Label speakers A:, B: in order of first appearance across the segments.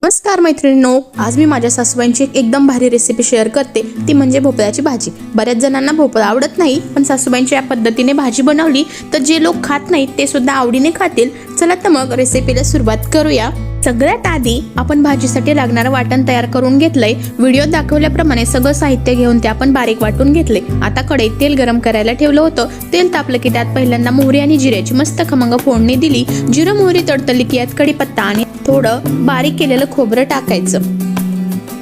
A: नमस्कार मैत्रिणींनो, आज मी माझ्या सासूबाईंची एक एकदम भारी रेसिपी शेअर करते, ती म्हणजे भोपळ्याची भाजी। बऱ्याच जणांना भोपळा आवडत नाही, पण सासूबाईंच्या या पद्धतीने भाजी बनवली तर जे लोक खात नाहीत ते सुद्धा आवडीने खातील। चला तर मग रेसिपीला सुरुवात करूया। सगळ्यात आधी आपण भाजीसाठी लागणारं वाटण तयार करून घेतलंय। व्हिडिओ दाखवल्याप्रमाणे सगळं साहित्य घेऊन ते आपण बारीक वाटून घेतले। आता कढईत तेल गरम करायला ठेवलं होतं। तेल तापलं की त्यात पहिल्यांदा मोहरी आणि जिऱ्याची मस्त खमंग फोडणी दिली। जिरं मोहरी तडतडली की यात कढीपत्ता आणि थोडं बारीक केलेलं खोबरं टाकायचं।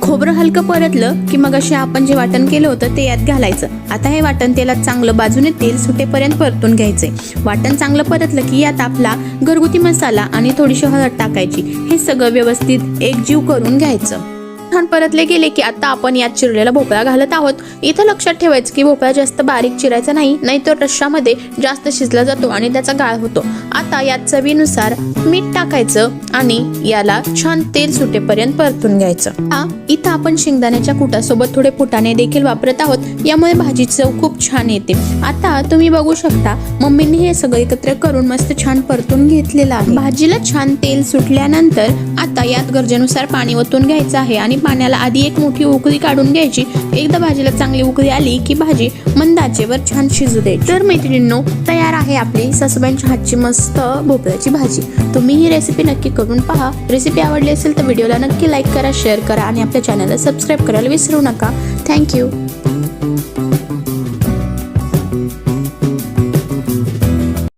A: खोबरं हलकं परतलं की मग असे आपण जे वाटण केलं होतं ते यात घालायचं। आता हे वाटण तेलात चांगलं बाजूने तेल सुटेपर्यंत परतून घ्यायचे। वाटण चांगलं परतलं की यात आपला घरगुती मसाला आणि थोडीशी हळद टाकायची। हे सगळं व्यवस्थित एकजीव करून घ्यायचं। छान परतले गेले की आता आपण यात चिरलेला भोपळा घालत आहोत। इथं लक्षात ठेवायचं की भोपळा जास्त बारीक चिरायचा नाही, नाहीतर रश्श्यामध्ये जास्त शिजला जातो आणि त्याचा गाळ होतो। आता यात चवीनुसार मीठ टाकायचं आणि याला छान तेल सुटेपर्यंत परतून घ्यायचं। इथं आपण शेंगदाण्याच्या कुटासोबत थोडे फुटाणे देखील वापरत आहोत, यामुळे भाजी चव खूप छान येते। आता तुम्ही बघू शकता मम्मीने हे सगळं एकत्र करून मस्त छान परतून घेतलेलं आहे। भाजीला छान तेल सुटल्यानंतर आता यात गरजेनुसार पाणी ओतून घ्यायचं आहे आणि पाण्याला आधी एक मोठी उकळी काढून घ्यायची। एकदा भाजीला चांगली उकळी आली की भाजी मंद आचेवर छान शिजू द्यायची। तर मैत्रिणींनो, तयार आहे आपली सासूबाईंच्या हातची मस्त भोपळ्याची भाजी। तुम्ही ही रेसिपी नक्की करून पहा। रेसिपी आवडली असेल तर व्हिडिओला नक्की लाईक करा, शेअर करा आणि आपल्या चॅनलला सबस्क्राईब करायला विसरू नका। थँक्यू।